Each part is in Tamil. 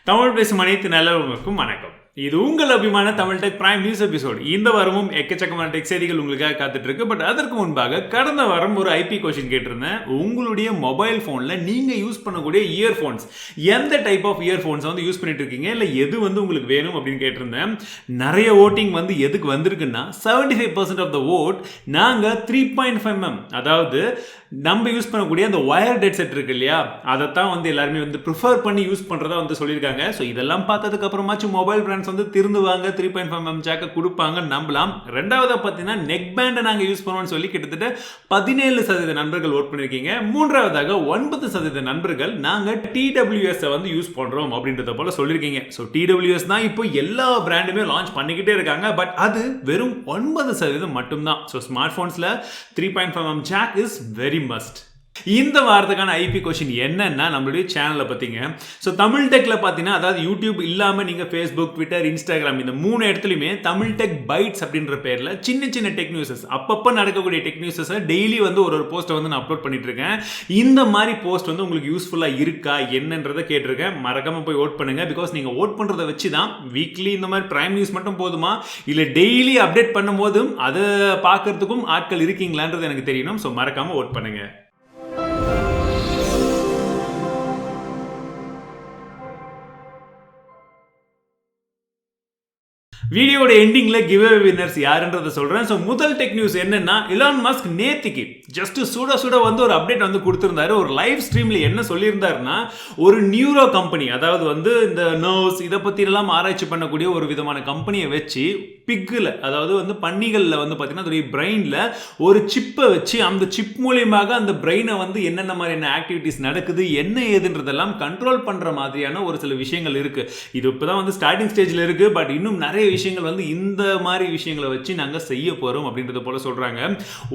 தமிழ் பேசும் அனைத்து நல்லவர்களுக்கும் வணக்கம். இது உங்கள் அபிமான Tamil tech prime news episode. இந்த வாரமும் எக்கச்சக்கமான டெக் செய்திகள் உங்களுக்காக காத்துட்டு இருக்கு. பட் அதற்கு முன்பாக கடந்த வாரம் ஒரு ஐபி கொஸ்டின் கேட்டிருந்தேன். உங்களுடைய மொபைல் போன்ல நீங்க யூஸ் பண்ணக்கூடிய இயர்போன்ஸ் எந்த டைப் ஆஃப் இயர்போன்ஸ் வந்து யூஸ் பண்ணிட்டு இருக்கீங்க, இல்ல எது வந்து உங்களுக்கு வேணும் அப்படின்னு கேட்டிருந்தேன். நிறைய ஓட்டிங் வந்து எதுக்கு வந்திருக்குன்னா 75% ஆஃப் த ஓட் நாங்க 3.5mm, அதாவது நம்ம யூஸ் பண்ணக்கூடிய அந்த வயர்ட் ஹெட்செட் இருக்கு இல்லையா, அதைத்தான் வந்து எல்லாருமே வந்து ப்ரிஃபர் பண்ணி யூஸ் பண்றதா வந்து சொல்லியிருக்காங்க. ஸோ இதெல்லாம் பார்த்ததுக்கு அப்புறமாச்சும் மொபைல் பிராண்ட்ஸ் வந்து திருந்துவாங்க, 3.5mm ஜாக்கை கொடுப்பாங்க நம்பலாம். ரெண்டாவதா பார்த்தீங்கன்னா நெக் பேண்டை நாங்கள் யூஸ் பண்ணுவோம்னு சொல்லி கிட்டத்தட்ட 17% நண்பர்கள் ஓட் பண்ணியிருக்கீங்க. மூன்றாவதாக 9% நண்பர்கள் நாங்கள் TWS வந்து யூஸ் பண்றோம் அப்படின்றத போல சொல்லியிருக்கீங்க. ஸோ TWS தான் இப்போ எல்லா பிராண்டுமே லான்ச் பண்ணிக்கிட்டே இருக்காங்க. பட் அது வெறும் 9% மட்டும்தான். ஸோ ஸ்மார்ட் போன்ஸ்ல 3.5mm jack is very must. இந்த வாரத்துக்கான ஐபி கொஸ்டின் என்னன்னா நம்மளுடைய சேனலை பத்திங்க. ஸோ தமிழ் டெக்ல பார்த்தீங்கன்னா, அதாவது யூடியூப் இல்லாமல் நீங்கள் ஃபேஸ்புக், ட்விட்டர், இன்ஸ்டாகிராம் இந்த 3 இடத்துலையுமே தமிழ் டெக் பைட்ஸ் அப்படின்ற பேரில் சின்ன சின்ன டெக் நியூஸஸ், அப்பப்போ நடக்கக்கூடிய டெக் நியூஸஸை டெய்லி வந்து ஒரு போஸ்ட்டை வந்து நான் அப்லோட் பண்ணிட்டு இருக்கேன். இந்த மாதிரி போஸ்ட் வந்து உங்களுக்கு யூஸ்ஃபுல்லாக இருக்கா என்னன்றதை கேட்டிருக்கேன். மறக்காம போய் ஓட் பண்ணுங்க. பிகாஸ் நீங்கள் ஓட் பண்ணுறதை வச்சு தான் வீக்லி இந்த மாதிரி பிரைம் நியூஸ் மட்டும் போதுமா, இல்லை டெய்லி அப்டேட் பண்ணும் போதும் அதை பார்க்கறதுக்கும் ஆட்கள் இருக்கீங்களான்றது எனக்கு தெரியணும். ஸோ மறக்காம ஓட் பண்ணுங்க. வீடியோட எண்டிங்ல கிவ் அவே வின்னர்ஸ் யாருன்றதை சொல்றேன். ஸோ முதல் டெக் நியூஸ் என்னன்னா, இலான் மஸ்க் நேத்திக்கு ஜஸ்ட் சுட வந்து ஒரு அப்டேட் வந்து கொடுத்திருந்தாரு. ஒரு லைவ் ஸ்ட்ரீம்ல என்ன சொல்லியிருந்தாருன்னா, ஒரு நியூரோ கம்பெனி, அதாவது வந்து இந்த நர்வ்ஸ் இதை பத்தி எல்லாம் ஆராய்ச்சி பண்ணக்கூடிய ஒரு விதமான கம்பெனியை வச்சு பிக்கில், அதாவது வந்து பன்னிகளில் வந்து பார்த்தீங்கன்னா அதோடைய பிரெயினில் ஒரு சிப்பை வச்சு அந்த சிப் மூலியமாக அந்த பிரெயினை வந்து என்னென்ன மாதிரியான ஆக்டிவிட்டிஸ் நடக்குது என்ன ஏதுன்றதெல்லாம் கண்ட்ரோல் பண்ணுற மாதிரியான ஒரு சில விஷயங்கள் இருக்கு. இது இப்போ தான் வந்து ஸ்டார்டிங் ஸ்டேஜில் இருக்கு. பட் இன்னும் நிறைய விஷயங்கள் வந்து இந்த மாதிரி விஷயங்களை வச்சு நாங்கள் செய்ய போகிறோம் அப்படின்றத போல சொல்கிறாங்க.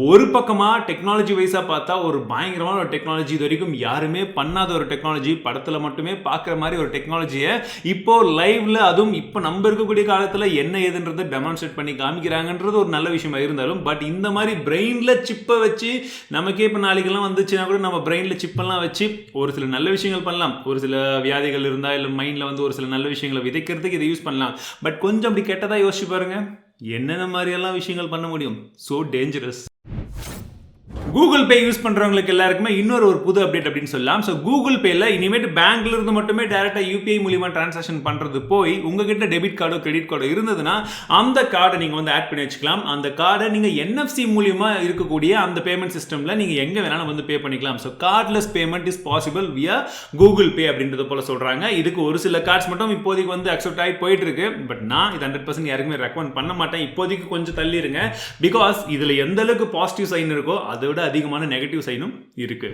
ஒரு பக்கமாக டெக்னாலஜி வைஸாக பார்த்தா ஒரு பயங்கரமான ஒரு டெக்னாலஜி, இது வரைக்கும் யாருமே பண்ணாத ஒரு டெக்னாலஜி, படத்தில் மட்டுமே பார்க்குற மாதிரி ஒரு டெக்னாலஜியை இப்போ லைவ்ல, அதுவும் இப்போ நம்ம இருக்கக்கூடிய காலத்தில் என்ன ஏதுன்றது டெமான்ஸ்ட்ரேட் பண்ணி காமிக்கிறாங்கன்றது ஒரு நல்ல விஷயமா இருந்தாலும், பட் இந்த மாதிரி பிரெயின்ல சிப்பை வச்சு நமக்கே இப்போ நாளைக்கெல்லாம் வந்துச்சுன்னா கூட நம்ம பிரெயின்ல சிப்பெல்லாம் வச்சு ஒரு சில நல்ல விஷயங்கள் பண்ணலாம். ஒரு சில வியாதிகள் இருந்தால் இல்லை மைண்டில் வந்து ஒரு சில நல்ல விஷயங்களை விதைக்கிறதுக்கு இதை யூஸ் பண்ணலாம். பட் கொஞ்சம் அப்படி கெட்டதா யோசிச்சு பாருங்க, என்னென்ன மாதிரி எல்லாம் விஷயங்கள் பண்ண முடியும். So dangerous. Google Pay use பண்றவங்களுக்கு எல்லாருக்குமே இன்னொரு புது அப்டேட் அப்படின்னு சொல்லலாம். ஸோ கூகுள் பேல இனிமேட்டு பேங்க்ல இருந்து மட்டுமே டைரக்டா யூபிஐ மூலியமா டிரான்சாக்ஷன் பண்றது போய் உங்ககிட்ட டெபிட் கார்டோ கிரெடிட் கார்டோ இருந்ததுன்னா அந்த கார்டை நீங்க வந்து ஆட் பண்ணி வச்சுக்கலாம். அந்த கார்டை நீங்க NFC மூலியமா இருக்கக்கூடிய அந்த பேமெண்ட் சிஸ்டம்ல நீங்க எங்க வேணாலும் வந்து பே பண்ணிக்கலாம். So cordless payment is possible வியா கூகுள் பே அப்படின்றது போல சொல்றாங்க. இதுக்கு ஒரு சில கார்ட்ஸ் மட்டும் இப்போதைக்கு வந்து அக்செப்ட் ஆகி போயிட்டு இருக்கு. பட் நான் இது 100% யாருக்குமே ரெக்கமெண்ட் பண்ண மாட்டேன். இப்போதைக்கு கொஞ்சம் தள்ளி இருங்க. பிகாஸ் இதுல எந்த அளவுக்கு பாசிட்டிவ் சைன் இருக்கோ அதை விட அதிகமான நெகட்டிவ் சைனும் இருக்கு.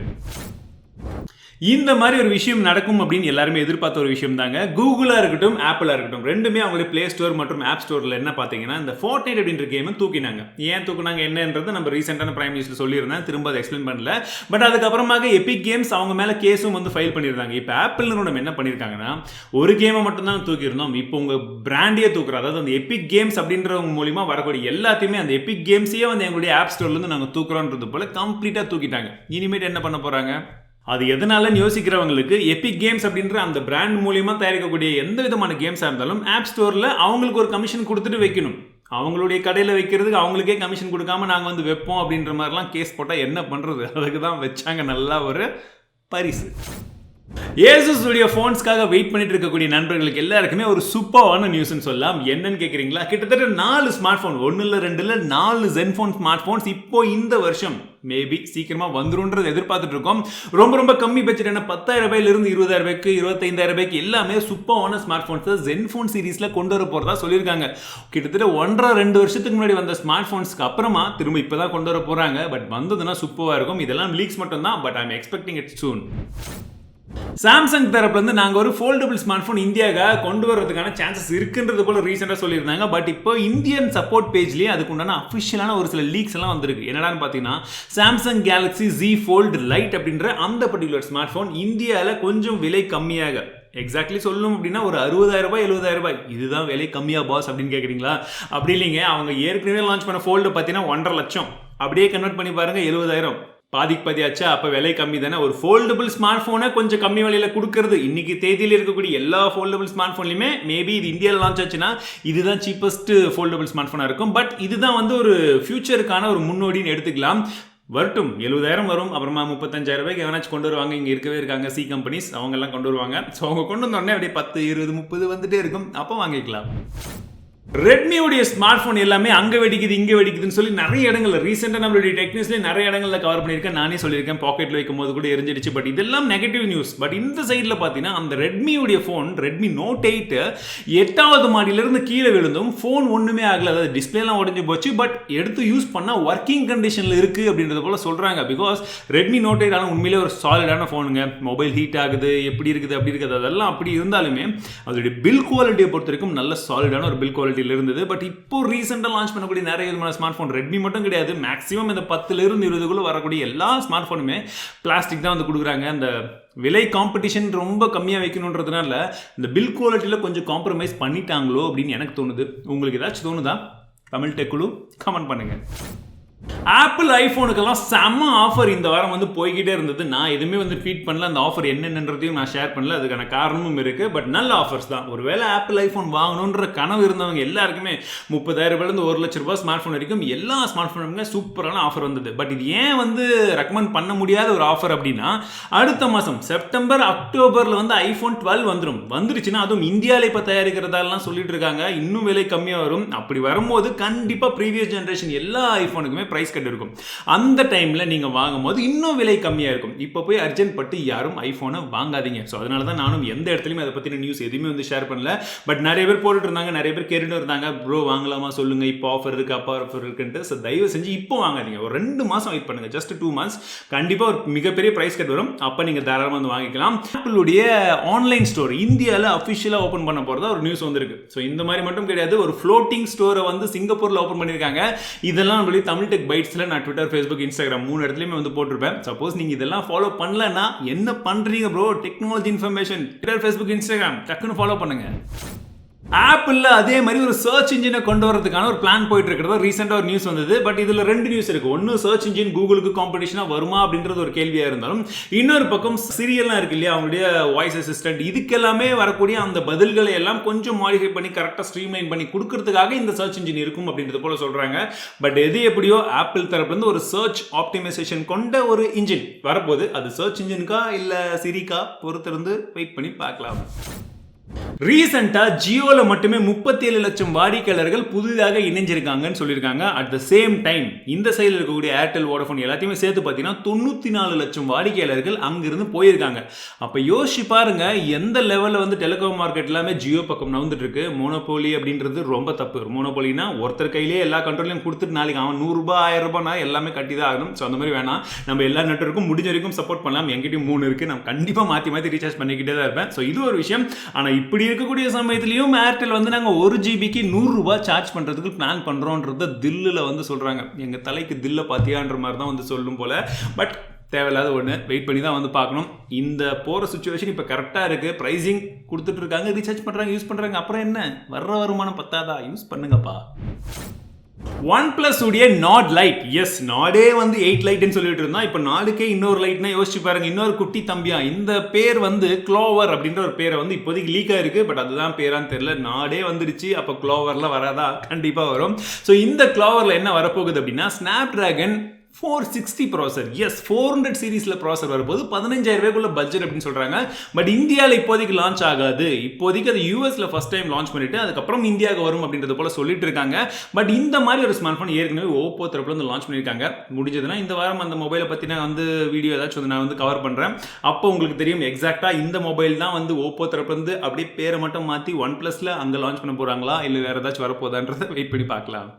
இந்த மாதிரி ஒரு விஷயம் நடக்கும் அப்படின்னு எல்லாருமே எதிர்பார்த்த ஒரு விஷயம் தாங்க. கூகுளா இருக்கட்டும், ஆப்பிளா இருக்கட்டும், ரெண்டுமே அவங்களுடைய பிளே ஸ்டோர் மற்றும் ஆப் ஸ்டோர்ல என்ன பார்த்தீங்கன்னா இந்த Fortnite அப்படின்ற கேமை தூக்கினாங்க. ஏன் தூக்குனாங்க என்னன்றது நம்ம ரீசெண்டான பிரைம் நியூஸ்ல சொல்லியிருந்தேன், திரும்ப அதை எக்ஸ்பிளைன் பண்ணல. பட் அதுக்கப்புறமாக எபிக் கேம்ஸ் அவங்க மேல கேஸும் வந்து ஃபைல் பண்ணியிருந்தாங்க. இப்போ ஆப்பிள் நிறுவனம் என்ன பண்ணியிருக்காங்கன்னா, ஒரு கேமை மட்டும் தான் தூக்கியிருந்தோம், இப்போ உங்க பிராண்டியே தூக்குற, அதாவது அந்த எபிக் கேம்ஸ் அப்படின்றவங்க மூலியமா வரக்கூடிய எல்லாத்தையுமே அந்த எபிக் கேம்ஸையே வந்து எங்களுடைய ஆப் ஸ்டோர்ல இருந்து நாங்கள் தூக்குறோன்றது போல கம்ப்ளீட்டா தூக்கிட்டாங்க. இனிமேட் என்ன பண்ண போறாங்க, அது எதனால யோசிக்கிறவங்களுக்கு எபிக் கேம்ஸ் அப்படின்ற அந்த பிராண்ட் மூலியமா தயாரிக்கக்கூடிய எந்த விதமான கேம்ஸா இருந்தாலும் ஆப் ஸ்டோர்ல அவங்களுக்கு ஒரு கமிஷன் கொடுத்துட்டு வைக்கணும். அவங்களுடைய கடையில் வைக்கிறதுக்கு அவங்களுக்கே கமிஷன் கொடுக்காம நாங்கள் வந்து வைப்போம் அப்படின்ற மாதிரிலாம் கேஸ் போட்டால் என்ன பண்ணுறது, அதுக்கு தான் வச்சாங்க நல்லா ஒரு பரிசு. Asus உடைய ஃபோன்ஸ்க்காக வெயிட் பண்ணிட்டு இருக்கக்கூடிய நண்பர்களுக்கு எல்லாருக்குமே ஒரு சூப்பரான நியூஸ்னு சொல்லலாம். என்னன்னு கேட்குறீங்களா, கிட்டத்தட்ட 4 ஸ்மார்ட் ஃபோன், 1 இல்லை 2 இல்லை 4 Zenfone ஸ்மார்ட் ஃபோன்ஸ் இப்போ இந்த வருஷம் மேபி சீக்கிரமா வந்துருன்றது எதிர்பார்த்துட்டு இருக்கோம். ரொம்ப கம்மி பட்ஜெட், என்ன 10,000 ரூபாயிலிருந்து 20,000 ரூபாய்க்கு 25,000 ரூபாய்க்கு எல்லாமே சூப்பரான ஸ்மார்ட் ஃபோன்ஸ் Zenfone சீரீஸ்ல கொண்டு வர போறதா சொல்லியிருக்காங்க. கிட்டத்தட்ட 1.5-2 வருஷத்துக்கு முன்னாடி வந்த ஸ்மார்ட் ஃபோன்ஸ்க்கு அப்புறமா திரும்ப இப்பதான் கொண்டு வர போறாங்க. பட் வந்ததுன்னா சூப்பரா இருக்கும். இதெல்லாம் லீக்ஸ் மட்டும் தான், but I am expecting it soon. Samsung தரப்புல இருந்து நாங்க ஒரு ஃபோல்டபிள் ஸ்மார்ட் போன் இந்தியாவுக்கு கொண்டு வரதுக்கான சான்சஸ் இருக்குன்றது போல ரீசெண்டா சொல்லியிருந்தாங்க. பட் இப்போ இந்தியன் சப்போர்ட் பேஜ்லயே அதுக்கு உண்டான அஃபிஷியலான ஒரு சில லீக்ஸ் எல்லாம் வந்திருக்கு. என்னடான்னு பாத்தீங்கன்னா, Samsung Galaxy Z Fold Lite அப்படின்ற அந்த பர்டிகுலர் ஸ்மார்ட் போன் இந்தியாவில் கொஞ்சம் விலை கம்மியாக, எக்ஸாக்ட்லி சொல்லணும் அப்படின்னா ஒரு 60,000 ரூபாய் 70,000 ரூபாய், இதுதான் விலை கம்மியா பாஸ் அப்படின்னு கேட்குறீங்களா? அப்படி இல்லைங்க. அவங்க ஏற்கனவே லான்ச் பண்ண ஃபோல்டு பார்த்தீங்கன்னா 1.5 லட்சம், அப்படியே கன்வெர்ட் பண்ணி பாருங்க 70,000. பாதிக்கு பாதியாச்சா, அப்போ விலை கம்மி தானே. ஒரு ஃபோல்டபுள் ஸ்மார்ட் ஃபோனை கொஞ்சம் கம்மி விலையில் கொடுக்கறது. இன்னைக்கு தேதியில் இருக்கக்கூடிய எல்லா ஃபோல்டபுள் ஸ்மார்ட் ஃபோன்லையுமே மேபி இது இந்தியாவில் லான்ச் ஆச்சுன்னா இதுதான் சீப்பஸ்ட் ஃபோல்டபுள் ஸ்மார்ட் ஃபோனாக இருக்கும். பட் இதுதான் வந்து ஒரு ஃபியூச்சருக்கான ஒரு முன்னோடின்னு எடுத்துக்கலாம். வரட்டும், 70,000 வரும், அப்புறமா 35,000 ரூபாய்க்கு எவனாச்சும் கொண்டு வருவாங்க. இங்கே இருக்கவே இருக்காங்க சி கம்பெனிஸ், அவங்கெல்லாம் கொண்டு வருவாங்க. ஸோ அவங்க கொண்டு வந்தோடனே அப்படியே 10, 20, 30 வந்துட்டே இருக்கும். அப்போ வாங்கிக்கலாம். ரெட்மியோடைய ஸ்மார்ட் ஃபோன் எல்லாமே அங்கே வெடிக்குது இங்கே வெடிக்குதுன்னு சொல்லி நிறைய இடங்கள்ல ரீசெண்டாக நம்மளுடைய டெக்னிக்ஸ்லேயே நிறைய இடங்கள்ல கவர் பண்ணியிருக்கேன். நானே சொல்லியிருக்கேன், பாக்கெட்டில் வைக்கும் போது கூட எரிஞ்சிடுச்சு. பட் இதெல்லாம் நெகட்டிவ் நியூஸ். பட் இந்த சைடில் பார்த்தீங்கன்னா அந்த ரெட்மியோடைய ஃபோன் ரெட்மி நோட் 8 8வது மாடியிலிருந்து கீழே விழுந்தும் ஃபோன் ஒன்றுமே ஆகலை. அதாவது டிஸ்பிளேலாம் உடஞ்சி போச்சு. பட் எடுத்து யூஸ் பண்ணால் ஒர்க்கிங் கண்டிஷனில் இருக்குது அப்படின்றது போல சொல்கிறாங்க. பிகாஸ் ரெட்மி நோட் 8 ஆனால் உண்மையிலே ஒரு சாலிடான ஃபோனுங்க. மொபைல் ஹீட் ஆகுது, எப்படி இருக்குது அப்படி இருக்குது, அதெல்லாம் அப்படி இருந்தாலுமே அதோடைய பில் குவாலிட்டியை பொறுத்த வரைக்கும் நல்ல சாலிடான ஒரு பில் குவாலிட்டி இருந்தது. பட் இப்போ ரீசெண்டாக லான்ச் பண்ணக்கூடிய நிறைய விதமான ஸ்மார்ட் ஃபோன், ரெட்மி மட்டும் கிடையாது, மேக்ஸிமம் இந்த 10லிருந்து 20க்குள்ள வரக்கூடிய எல்லா ஸ்மார்ட் ஃபோனுமே பிளாஸ்டிக் தான் வந்து கொடுக்குறாங்க. அந்த விலை காம்படிஷன் ரொம்ப கம்மியாக வைக்கணுன்றதுனால இந்த பில் குவாலிட்டியில் கொஞ்சம் காம்ப்ரமைஸ் பண்ணிட்டாங்களோ அப்படின்னு எனக்கு தோணுது. உங்களுக்கு ஏதாச்சும் தோணுதா? தமிழ் டெக் குழு கமெண்ட் பண்ணுங்க. ஆப்பிள் ஐஃபோனுக்கெல்லாம் செம்ம ஆஃபர் இந்த வாரம் வந்து போய்கிட்டே இருந்தது. நான் எதுவுமே வந்து ட்வீட் பண்ணல, அந்த ஆஃபர் என்னென்னன்றதையும் நான் ஷேர் பண்ணல. அதுக்கான காரணமும் இருக்குது. பட் நல்ல ஆஃபர்ஸ் தான். ஒருவேளை ஆப்பிள் ஐஃபோன் வாங்கணுன்ற கனவு இருந்தவங்க எல்லாருக்குமே 30,000 ரூபாயிலிருந்து 1,00,000 ரூபாய் ஸ்மார்ட் ஃபோன் வரைக்கும் எல்லா ஸ்மார்ட் ஃபோனுமே சூப்பரான ஆஃபர் வந்தது. பட் இது ஏன் வந்து ரெக்கமெண்ட் பண்ண முடியாத ஒரு ஆஃபர் அப்படின்னா, அடுத்த மாதம் செப்டம்பர் அக்டோபரில் வந்து ஐஃபோன் 12 வந்துருச்சுன்னா, அதுவும் இந்தியாவில் இப்போ தயாரிக்கிறதாலாம் சொல்லிட்டு இருக்காங்க, இன்னும் விலை கம்மியாக வரும். அப்படி வரும்போது கண்டிப்பாக ப்ரீவியஸ் ஜென்ரேஷன் எல்லா ஐஃபோனுக்குமே பிரைஸ் கட் இருக்கும். அந்த டைம்ல நீங்க வாங்கும்போது இன்னும் விலை கம்மியா இருக்கும். இப்போ போய் அர்ஜென்ட் பட்டு யாரும் ஐபோனை வாங்காதீங்க. ஸோ அதனால தான் நானும் எந்த இடத்துலையும் அதை பத்தின நியூஸ் எதுவுமே வந்து ஷேர் பண்ணல. பட் நிறைய பேர் போட்டுட்டு இருந்தாங்க, நிறைய பேர் கேட்டுட்டு இருந்தாங்க, ப்ரோ வாங்கலாமா சொல்லுங்க, இப்போ ஆஃபர் இருக்கு அப்போ ஆஃபர் இருக்குன்ட்டு. ஸோ தயவு செஞ்சு இப்போ வாங்காதீங்க, ஒரு 2 மாசம் வெயிட் பண்ணுங்க, ஜஸ்ட் 2 months. கண்டிப்பா ஒரு மிகப்பெரிய பிரைஸ் கட் வரும். அப்போ நீங்க தாராளமாக வந்து வாங்கிக்கலாம். ஆப்பிளுடைய ஆன்லைன் ஸ்டோர் இந்தியாவில் அஃபிஷியலாக ஓப்பன் பண்ண போறதா ஒரு நியூஸ் வந்திருக்கு. ஸோ இந்த மாதிரி மட்டும் கிடையாது, ஒரு ஃப்ளோட்டிங் ஸ்டோரை வந்து சிங்கப்பூர்ல ஓப்பன் பண்ணியிருக்காங்க. இதெல்லாம் நம்மளுடைய தமிழ் டெக் பைட்ஸ்ல நான் ட்விட்டர், ஃபேஸ்புக், இன்ஸ்டாகிராம் 3 இடத்துலையுமே வந்து போட்டிருப்பேன். சப்போஸ் நீங்க இதெல்லாம் ஃபாலோ பண்ணலன்னா என்ன பண்றீங்க bro? Technology information Twitter, Facebook, Instagram டக்குன்னு ஃபாலோ பண்ணுங்க. ஆப்பிள் அதே மாதிரி ஒரு சர்ச் இன்ஜினை கொண்டு வரதுக்கான ஒரு பிளான் போயிட்டு இருக்கிறதா ரீசெண்டாக ஒரு நியூஸ் வந்தது. பட் இதில் 2 நியூஸ் இருக்கு. ஒன்று, சர்ச் இன்ஜின் கூகுளுக்கு காம்படிஷனாக வருமா அப்படின்றது ஒரு கேள்வியாக இருந்தாலும், இன்னொரு பக்கம் சீரியல்லாம் இருக்கு இல்லையா, அவங்களுடைய வாய்ஸ் அசிஸ்டன்ட், இதுக்கெல்லாமே வரக்கூடிய அந்த பதில்களை எல்லாம் கொஞ்சம் மாடிஃபை பண்ணி கரெக்டாக ஸ்ட்ரீம்லைன் பண்ணி கொடுக்கறதுக்காக இந்த சர்ச் இன்ஜின் இருக்கும் அப்படின்றது போல சொல்றாங்க. பட் எது எப்படியோ ஆப்பிள் தரப்புலேருந்து ஒரு சர்ச் ஆப்டிமைசேஷன் கொண்ட ஒரு இன்ஜின் வரப்போகுது. அது சர்ச் இன்ஜினுக்கா இல்லை சிரிக்கா பொறுத்திருந்து வெயிட் பண்ணி பார்க்கலாம். ரீசெண்டா ஜியோல மட்டுமே 37 லட்சம் வாடிக்கையாளர்கள் புதிதாக இணைஞ்சிருக்காங்கன்னு சொல்லியிருக்காங்க. அட் த சேம் டைம் இந்த சைடில் இருக்கக்கூடிய ஏர்டெல், வோடஃபோன் எல்லாத்தையுமே சேர்த்து பார்த்தீங்கன்னா 94 லட்சம் வாடிக்கையாளர்கள் அங்கிருந்து போயிருக்காங்க. அப்போ யோசிச்சு பாருங்க எந்த லெவலில் வந்து டெலிகாம் மார்க்கெட் எல்லாமே ஜியோ பக்கம் நவுந்துட்டு இருக்கு. மோனோபோலி அப்படின்றது ரொம்ப தப்பு. மோனோபோலினா ஒருத்தர் கையிலேயே எல்லா கண்ட்ரோலையும் கொடுத்துட்டு நாளைக்கு அவன் 100 ரூபாய் 1000 ரூபாய்னா எல்லாமே கட்டி தான் ஆகணும். ஸோ அந்த மாதிரி வேணாம். நம்ம எல்லா நெட்வொர்க்கும் முடிஞ்ச வரைக்கும் சப்போர்ட் பண்ணலாம். எங்கிட்டையும் 3 இருக்கு, நான் கண்டிப்பாக மாற்றி ரீசார்ஜ் பண்ணிக்கிட்டே தான் இருப்பேன். ஸோ இது ஒரு விஷயம். ஆனால் இப்படி இருக்கக்கூடிய சமயத்திலையும் ஏர்டெல் வந்து நாங்கள் 1 ஜிபிக்கு 100 ரூபாய் சார்ஜ் பண்ணுறதுக்கு பிளான் பண்ணுறோன்றத தில்லில் வந்து சொல்கிறாங்க. எங்கள் தலைக்கு தில்லை பார்த்தியான்ற மாதிரி தான் வந்து சொல்லும் போல். பட் தேவையில்லாத ஒன்று, வெயிட் பண்ணி தான் வந்து பார்க்கணும். இந்த போகிற சுச்சுவேஷன் இப்போ கரெக்டாக இருக்குது. ப்ரைஸிங் கொடுத்துட்டு இருக்காங்க, ரீசார்ஜ் பண்ணுறாங்க, யூஸ் பண்ணுறாங்க. அப்புறம் என்ன, வர்ற வருமானம் பத்தாதா? யூஸ் பண்ணுங்கப்பா. Oneplus உடைய நாட் லைட், எஸ் நாடே வந்து 8 லைட்னு சொல்லிட்டு இருந்தா, இப்போ நாடுக்கே இன்னொரு லைட்னா யோசிச்சு பாருங்க, இன்னொரு குட்டி தம்பியா. இந்த பேர் வந்து க்ளோவர் அப்படின்ற ஒரு பேரை வந்து இப்போதைக்கு லீக் ஆயிருக்கு. பட் அதுதான் பேரான்னு தெரியல. நாடே வந்துடுச்சு, அப்போ க்ளோவர்ல வராதா? கண்டிப்பா வரும். ஸோ இந்த க்ளோவர்ல என்ன வரப்போகுது அப்படின்னா, ஸ்னாப்டிராகன் 460 ப்ராசர், எஸ் 400 சீரீஸ்ல ப்ராசர் வரும்போது 15,000 ரூபாய்க்குள்ள பட்ஜெட் அப்படின்னு சொல்றாங்க. பட் இந்தியாவில் இப்போதைக்கு லான்ச் ஆகாது. இப்போதைக்கு அது யூஎஸ்ல ஃபர்ஸ்ட் டைம் லான்ச் பண்ணிட்டு அதுக்கப்புறம் இந்தியாவுக்கு வரும் அப்படின்றது போல சொல்லிட்டு இருக்காங்க. பட் இந்த மாதிரி ஒரு ஸ்மார்ட் ஃபோன் ஏற்கனவே ஓப்போ தரப்புல வந்து லான்ச் பண்ணியிருக்காங்க. முடிஞ்சதுன்னா இந்த வாரம் அந்த மொபைலை பத்தின வந்து வீடியோ ஏதாச்சும் நான் வந்து கவர் பண்றேன். அப்போ உங்களுக்கு தெரியும் எக்ஸாக்டா இந்த மொபைல் தான் வந்து ஓப்போ தரப்புல இருந்து அப்படியே பேரை மட்டும் மாத்தி OnePlusல அங்க லான்ச் பண்ண போறாங்களா இல்ல வேற ஏதாச்சும் வரப்போதான்றதை வெயிட் பண்ணி பார்க்கலாம்.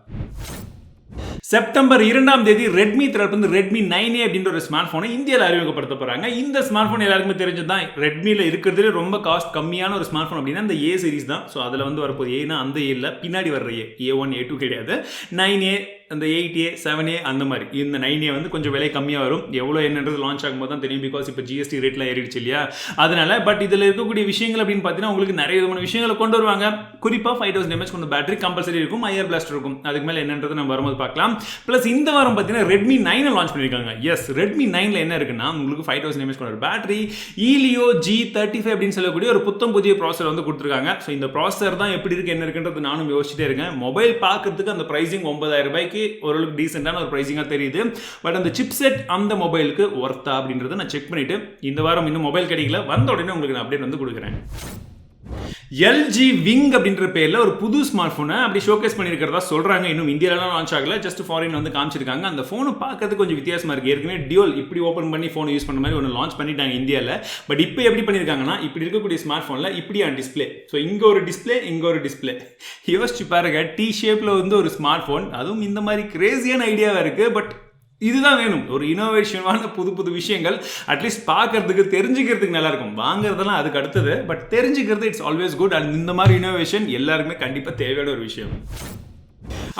செப்டம்பர் 2ஆம் தேதி ரெட்மி தரப்பு ரெட்மி 9A அப்படின்ற ஒரு ஸ்மார்ட் போனை இந்தியாவில் அறிமுகப்படுத்த போறாங்க. இந்த ஸ்மார்ட் போன் எல்லாருக்குமே தெரிஞ்சதுதான். ரெட்மியில் இருக்கிறதுல ரொம்ப காஸ்ட் கம்மியான ஒரு ஸ்மார்ட் போன் அப்படின்னா இந்த A சீரிஸ் தான். ஸோ அதில் வந்து வரப்போது ஏன்னா அந்த ஏல பின்னாடி வர்ற A1 A2 கிடையாது. 9A அந்த 8A 7A அந்த மாதிரி இந்த 9A வந்து கொஞ்சம் விலை கம்மியாக வரும். எவ்வளோ என்னன்றது லான்ச் ஆகும்போது தான் தெரியும். பிகாஸ் இப்போ ஜிஎஸ்டி ரேட்லாம் ஏறிடுச்சு இல்லையா, அதனால. பட் இதில் இருக்கக்கூடிய விஷயங்கள் அப்படின்னு பார்த்தீங்கன்னா உங்களுக்கு நிறைய விதமான விஷயங்களை கொண்டு வருவாங்க. குறிப்பாக 5000 mAh கொண்ட பேட்டரி கம்பல்சரி இருக்கும், ஐஆர் பிளாஸ்டர் இருக்கும். அதுக்கு மேலே என்னன்றது நம்ம வரும்போது பார்க்கலாம். ப்ளஸ் இந்த வாரம் பார்த்தீங்கன்னா Redmi 9 லான்ச் பண்ணியிருக்காங்க. எஸ், Redmi 9ல என்ன இருக்குன்னா உங்களுக்கு 5000 mAh கொண்ட பேட்டரி, Helio G35 அப்படின்னு சொல்லக்கூடிய ஒரு புத்தம் புதிய ப்ராசஸர் வந்து கொடுத்துருக்காங்க. ஸோ இந்த ப்ராசஸர் தான் எப்படி இருக்கு என்ன இருக்குன்றது நானும் யோசிச்சுட்டே இருக்கேன். மொபைல் பார்க்கறதுக்கு அந்த பிரைசிங் 9000 ரூபாய்க்கு ஓரளவுக்கு டீசென்டான ஒரு பிரைசிங்காக தெரியுது. பட் அந்த சிப் செட் அந்த மொபைலுக்கு ஒர்த்தா அப்படின்றத நான் செக் பண்ணிட்டு இந்த வாரம் இன்னும் மொபைல் கிடைக்கல, வந்த உடனே உங்களுக்கு நான் அப்டேட் வந்து கொடுக்குறேன். எல்ஜி விங் அப்படின்ற பேரில் ஒரு புது ஸ்மார்ட் ஃபோனை அப்படி ஷோகேஸ் பண்ணியிருக்கிறதா சொல்கிறாங்க. இன்னும் இந்தியாவிலாம் லான்ச் ஆகல, ஜஸ்ட் ஃபாரின் வந்து காமிச்சிருக்காங்க. அந்த ஃபோனை பார்க்கறதுக்கு கொஞ்சம் வித்தியாசமாக இருக்குது. ஏற்கனவே டியூல் இப்படி ஓப்பன் பண்ணி ஃபோன் யூஸ் பண்ண மாதிரி ஒன்று லான்ச் பண்ணிட்டாங்க இந்தியாவில். பட் இப்போ எப்படி பண்ணியிருக்காங்கன்னா இப்படி இருக்கக்கூடிய ஸ்மார்ட் ஃபோனில் இப்படியான டிஸ்பிளே. ஸோ இங்கே ஒரு டிஸ்பிளே, இங்கே ஒரு டிஸ்பிளே. யோசிச்சு பாருங்க, டி ஷேப்பில் வந்து ஒரு ஸ்மார்ட் ஃபோன், அதுவும் இந்த மாதிரி கிரேசியான ஐடியாவாக இருக்குது. பட் இதுதான் வேணும், ஒரு இனோவேஷனான புது புது விஷயங்கள். அட்லீஸ்ட் பார்க்கறதுக்கு தெரிஞ்சுக்கிறதுக்கு நல்லா இருக்கும். வாங்குறதெல்லாம் அதுக்கு அடுத்தது, பட் தெரிஞ்சுக்கிறது இட்ஸ் ஆல்வேஸ் குட். அண்ட் இந்த மாதிரி இனோவேஷன் எல்லாருக்குமே கண்டிப்பாக தேவையான ஒரு விஷயம்.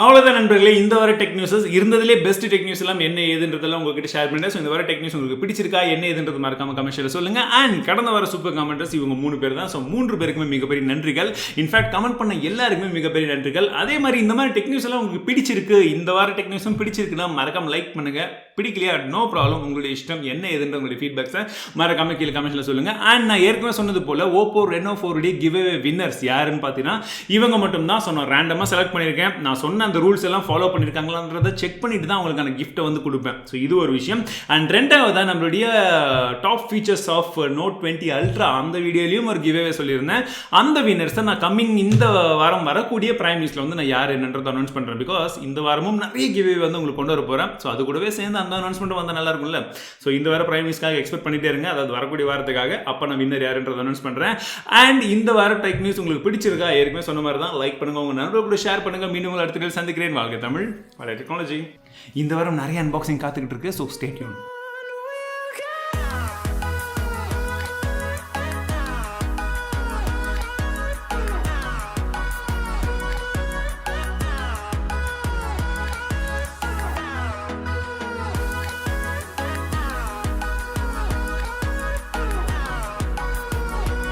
அவ்வளோதான் நண்பர்களே, இந்த வார டெக் நியூஸஸ் இருந்ததுலேயே பெஸ்ட் டெக் நியூஸ் எல்லாம் என்ன ஏதுன்றதெல்லாம் உங்ககிட்ட ஷேர் பண்ணிட்டேன். ஸோ இந்த வார டெக் நியூஸ் உங்களுக்கு பிடிச்சிருக்கா என்ன ஏதுன்றது மறக்காம கமெண்ட்ஸில் சொல்லுங்க. அண்ட் கடந்த வார சூப்பர் கமெண்டர்ஸ் இவங்க 3 பேர் தான். ஸோ 3 பேருக்குமே மிகப்பெரிய நன்றிகள். இன்ஃபேக்ட் கமெண்ட் பண்ண எல்லாருக்குமே மிகப்பெரிய நன்றிகள். அதே மாதிரி இந்த மாதிரி டெக் நியூஸ் எல்லாம் உங்களுக்கு பிடிச்சிருக்கு, இந்த வார டெக் நியூஸும் பிடிச்சிருக்குன்னா மறக்காம லைக் பண்ணுங்க. பிடிக்கலையா நோ ப்ராப்ளம், உங்களுடைய இஷ்டம். என்ன ஏதுன்ற உங்களுடைய ஃபீட்பேக்ஸை மறக்காம கீழே கமெண்ட்ஸில் சொல்லுங்க. அண்ட் நான் ஏற்கனவே சொன்னது போல Oppo Reno 4D give away winners யாருன்னு பார்த்தீங்கன்னா இவங்க மட்டும் தான். ஸோ நான் ரேண்டமாக செலக்ட் பண்ணியிருக்கேன். நான் சொன்ன அந்த ரூல்ஸ் எல்லாம் ஃபாலோ பண்ணியிருக்காங்களான்றதை செக் பண்ணிட்டு தான் அவங்களுக்கான கிஃப்ட்டை வந்து கொடுப்பேன். ஸோ இது ஒரு விஷயம். அண்ட் ரெண்டாவது தான் நம்மளுடைய top features of Note 20 Ultra அந்த வீடியோலையும் ஒரு கிவ் அவே சொல்லியிருந்தேன். அந்த வின்னர்ஸை நான் கம்மிங் இந்த வாரம் வரக்கூடிய பிரைம் நியூஸில் வந்து நான் யார் என்னன்றதை அனௌன்ஸ் பண்ணுறேன். பிகாஸ் இந்த வாரமும் நிறைய கிவ் அவே வந்து உங்களுக்கு கொண்டு வர போகிறேன். ஸோ அது கூடவே சேர்ந்து அந்த அனௌன்ஸ்மெண்ட் வந்தால் நல்லா இருக்கும்ல. ஸோ இந்த வாரம் பிரைம் நியூஸ்க்காக எக்ஸ்பெக்ட் பண்ணிட்டே இருங்க, அதாவது வரக்கூடிய வாரத்துக்காக. அப்போ நான் வின்னர் யாருன்றதை அனௌன்ஸ் பண்ணுறேன். அண்ட் இந்த வாரம் டெக் நியூஸ் உங்களுக்கு பிடிச்சிருக்கா, ஏற்கனவே சொன்ன மாதிரி தான் லைக் பண்ணுங்க, உங்கள் நண்பர்கள் கூட ஷேர் பண்ணுங்க. மீண்டும் உங்கள் அடுத்த சந்திக்கிறேன். வாழ்க்கை தமிழ், வளர டெக்னாலஜி. இந்த வாரம் நிறைய அன்பாக்சிங் காத்துக்கிட்டு இருக்கு. So stay tune.